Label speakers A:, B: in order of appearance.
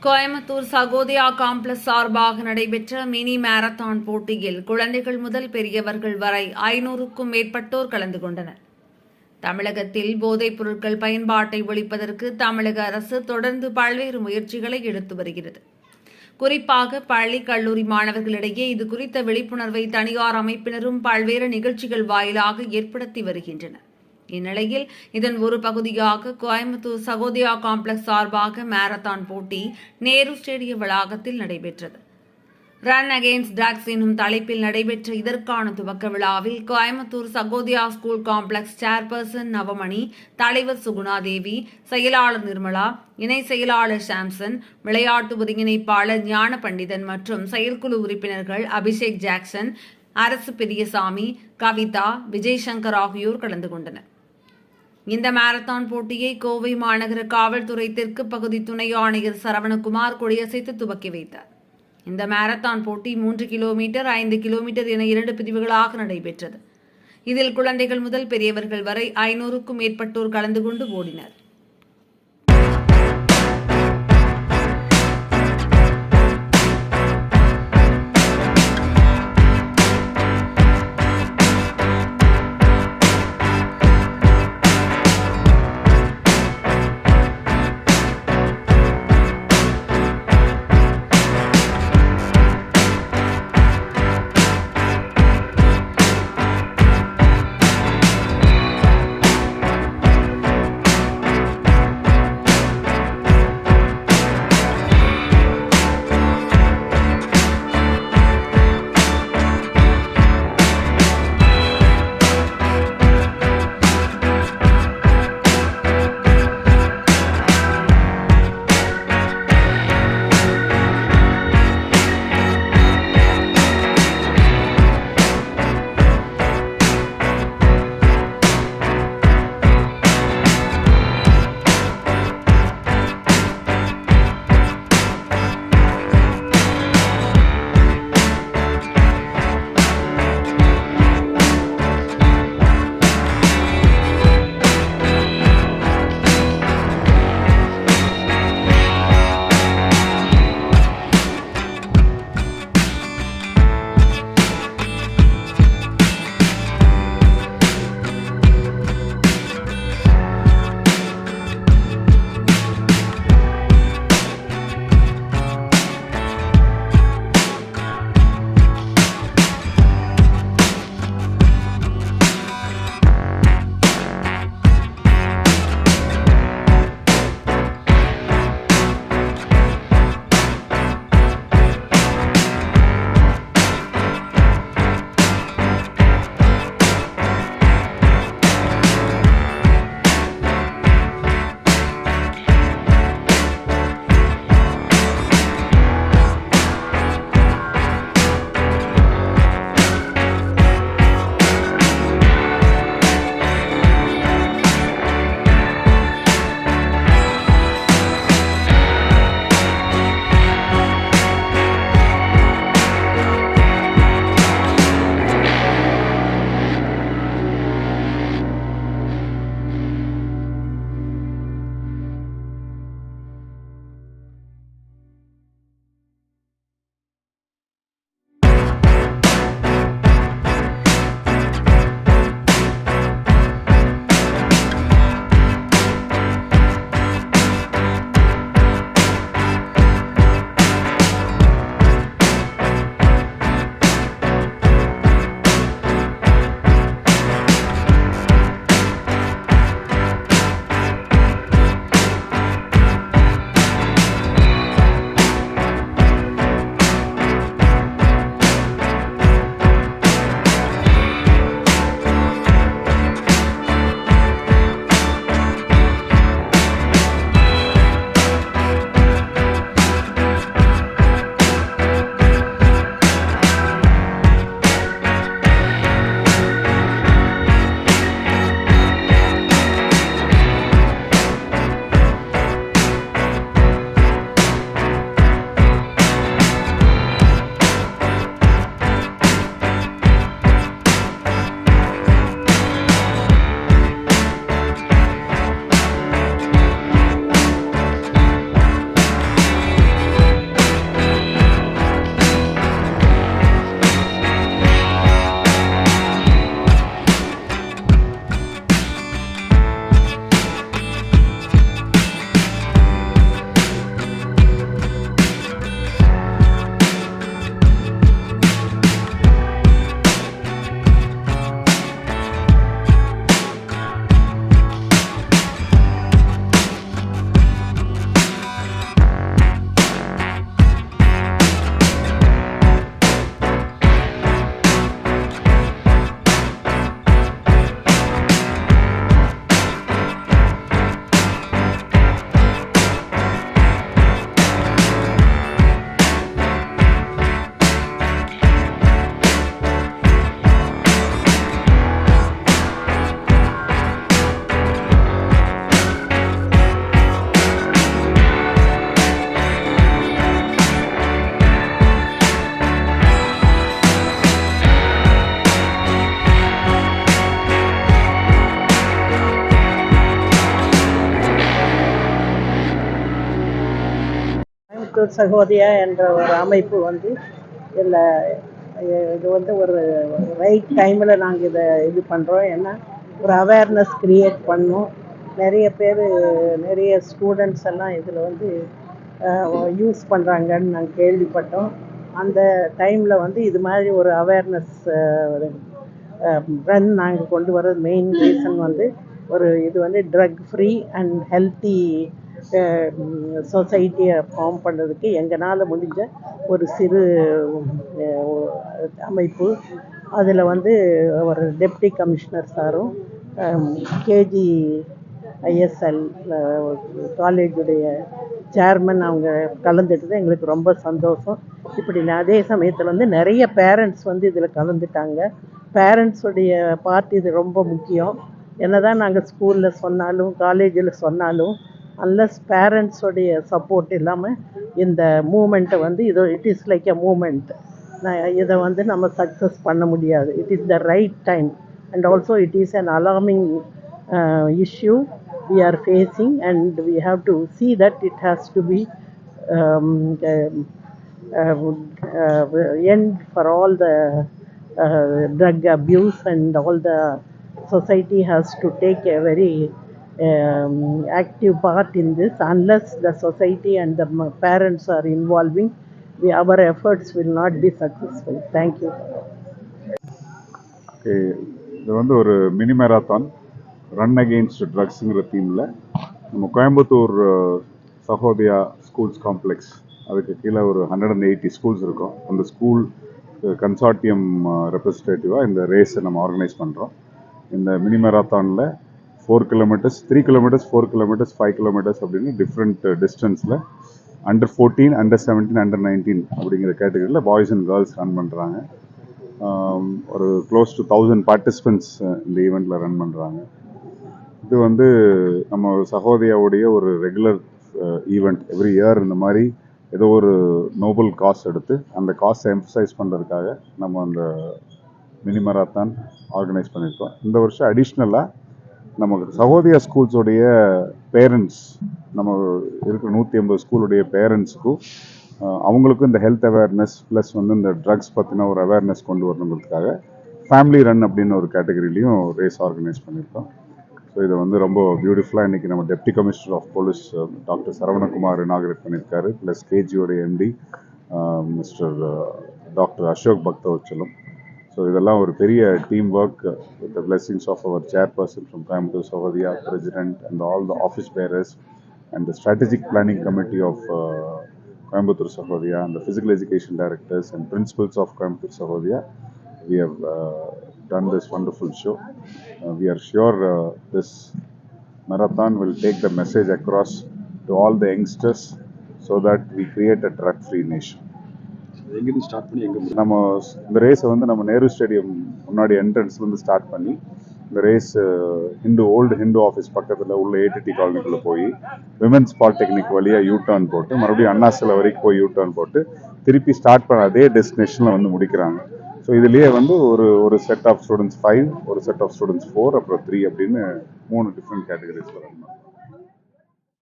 A: Coimbatore Sahodaya complex சார்பாக நடைபெற்ற mini marathon போட்டியில் குழந்தைகள் முதல் பெரியவர்கள் வரை 500க்கும் மேற்பட்டோர் கலந்து கொண்டனர். தமிழகத்தில் போதைப் பொருட்கள் பயன்பாட்டை ஒழிப்பதற்கு தமிழக அரசு தொடர்ந்து பல்வேறு முயற்சிகளை எடுத்து வருகிறது. குறிப்பாக பள்ளி, கல்லூரி மாணவர்களிடையே இது குறித்த விழிப்புணர்வை தனியார் அமைப்பினரும் பல்வேறு நிகழ்ச்சிகள் வாயிலாக ஏற்படுத்தி வருகின்றனர். இந்நிலையில் இதன் ஒரு பகுதியாக கோயம்புத்தூர் சகோதயா காம்ப்ளக்ஸ் சார்பாக மாரத்தான் போட்டி நேரு ஸ்டேடிய வளாகத்தில் நடைபெற்றது. ரன் அகெயின்ஸ்ட் ட்ரக்ஸ் எனும் தலைப்பில் நடைபெற்ற இதற்கான துவக்க விழாவில் Coimbatore Sahodaya school complex chairperson Navamani, தலைவர் சுகுணாதேவி, செயலாளர் நிர்மலா, இணை செயலாளர் சாம்சன், விளையாட்டு ஒருங்கிணைப்பாளர் ஞான பண்டிதன் மற்றும் செயற்குழு உறுப்பினர்கள் அபிஷேக் ஜாக்சன், அரசு பெரியசாமி, கவிதா, விஜய்சங்கர் ஆகியோர் கலந்து கொண்டனர். இந்த மாரத்தான் போட்டியை கோவை மாநகர காவல்துறை தெற்கு பகுதி துணை ஆணையர் சரவணகுமார் கொடியசைத்து துவக்கி வைத்தார். இந்த மாரத்தான் போட்டி 3 கிலோமீட்டர், 5 கிலோமீட்டர் என 2 பிரிவுகளாக நடைபெற்றது. இதில் குழந்தைகள் முதல் பெரியவர்கள் வரை 500க்கும் மேற்பட்டோர் கலந்து கொண்டு ஓடினர்.
B: கோயம்புத்தூர் சகோதரியா என்ற ஒரு அமைப்பு வந்து இதில் இது வந்து ஒரு ரைட் டைமில் நாங்கள் இதை இது பண்ணுறோம். ஏன்னா ஒரு அவேர்னஸ் க்ரியேட் பண்ணோம். நிறைய பேர் நிறைய ஸ்டூடெண்ட்ஸ் எல்லாம் இதில் வந்து யூஸ் பண்ணுறாங்கன்னு நாங்கள் கேள்விப்பட்டோம். அந்த டைமில் வந்து இது மாதிரி ஒரு அவேர்னஸ் ரன் நாங்கள் கொண்டு வர்றது மெயின் ரீசன் வந்து ஒரு இது வந்து ட்ரக் ஃப்ரீ அண்ட் ஹெல்த்தி சொசைட்டியை ஃபார்ம் பண்ணுறதுக்கு எங்களால் முடிஞ்ச ஒரு சிறு அமைப்பு. அதில் வந்து ஒரு டெப்டி கமிஷனர் சாரும் கேஜி ஐஎஸ்எல் காலேஜுடைய சேர்மன் அவங்க கலந்துட்டது எங்களுக்கு ரொம்ப சந்தோஷம். இப்படி அதே சமயத்தில் வந்து நிறைய பேரண்ட்ஸ் வந்து இதில் கலந்துட்டாங்க. பேரண்ட்ஸுடைய பார்ட் இது ரொம்ப முக்கியம். என்ன தான் நாங்கள் ஸ்கூலில் சொன்னாலும் காலேஜில் சொன்னாலும் அன்லஸ் பேரண்ட்ஸோடைய சப்போர்ட் இல்லாமல் இந்த மூமெண்ட்டை வந்து it is like a moment. இதை வந்து நம்ம சக்ஸஸ் பண்ண முடியாது. It is the right time and also it is an alarming issue we are facing, and we have to see that it has to be end for all the drug abuse, and all the society has to take a very active part in this. Unless the society and the parents are involving, our efforts will not be successful. Thank you.
C: இது வந்து ஒரு mini மேராத்தான் run against ட்ரக்ஸுங்கிற தீமில் நம்ம Coimbatore Sahodaya schools complex அதுக்கு கீழே ஒரு 180 schools இருக்கும். அந்த school consortium ரெப்ரஸன்டேட்டிவாக இந்த ரேஸை நம்ம ஆர்கனைஸ் பண்ணுறோம். இந்த மினி மேராத்தானில் 4 கிலோமீட்டர்ஸ், 3 கிலோமீட்டர்ஸ், 4 கிலோமீட்டர்ஸ், 5 கிலோமீட்டர்ஸ் அப்படின்னு டிஃப்ரெண்ட் டிஸ்டன்ஸில் அண்டர் 14, அண்டர் 17, அண்டர் 19 அப்படிங்கிற கேட்டகரியில் பாய்ஸ் அண்ட் கேர்ள்ஸ் ரன் பண்ணுறாங்க. ஒரு க்ளோஸ் டு 1000 பார்ட்டிசிபெண்ட்ஸ் இந்த ஈவெண்ட்டில் ரன் பண்ணுறாங்க. இது வந்து நம்ம சகோதரியாவுடைய ஒரு ரெகுலர் ஈவெண்ட். எவ்ரி இயர் இந்த மாதிரி ஏதோ ஒரு நோபல் காஸ் எடுத்து அந்த காசை எம்ஃபசைஸ் பண்ணுறதுக்காக நம்ம அந்த மினி மேராத்தான் ஆர்கனைஸ் பண்ணியிருக்கோம். இந்த வருஷம் அடிஷ்னலாக நமக்கு சகோதரியா ஸ்கூல்ஸோடைய பேரண்ட்ஸ், நம்ம இருக்கிற 180 ஸ்கூலுடைய பேரண்ட்ஸுக்கும் அவங்களுக்கும் இந்த ஹெல்த் அவேர்னஸ் ப்ளஸ் வந்து இந்த ட்ரக்ஸ் பற்றின ஒரு அவேர்னஸ் கொண்டு வரணுங்கிறதுக்காக ஃபேமிலி ரன் அப்படின்னு ஒரு கேட்டகரிலையும் ரேஸ் ஆர்கனைஸ் பண்ணியிருக்கோம். ஸோ இதை வந்து ரொம்ப பியூட்டிஃபுல்லாக இன்றைக்கி நம்ம deputy commissioner of police doctor Saravanakumar inaugurate பண்ணியிருக்காரு. ப்ளஸ் கேஜியோடைய MD mister doctor Ashok Bhaktavatsalam. So இதெல்லாம் ஒரு பெரிய team work with the blessings of our chairperson from Coimbatore Sahodaya, president and all the office bearers and the strategic planning committee of Coimbatore Sahodaya and the physical education directors and principals of Coimbatore Sahodaya. We have done this wonderful show. We are sure this marathon will take the message across to all the youngsters so that we create a drug-free nation. நம்ம இந்த ரேஸை வந்து நம்ம Nehru stadium முன்னாடி என்ட்ரன்ஸ்லேருந்து start பண்ணி இந்த race old Hindu office பக்கத்தில் உள்ள ADT காலனிக்குள்ளே போய் விமென்ஸ் பாலிடெக்னிக் வழியாக யூ டர்ன் போட்டு மறுபடியும் அண்ணா சிலை வரைக்கும் போய் யூ டர்ன் போட்டு திருப்பி ஸ்டார்ட் பண்ண அதே டெஸ்டினேஷனில் வந்து முடிக்கிறாங்க. ஸோ இதுலேயே வந்து ஒரு செட் ஆஃப் ஸ்டூடெண்ட்ஸ் 5, ஒரு செட் ஆஃப் ஸ்டூடெண்ட்ஸ் 4, அப்புறம் 3 அப்படின்னு 3 டிஃப்ரெண்ட் கேட்டகரிஸ் வராங்க.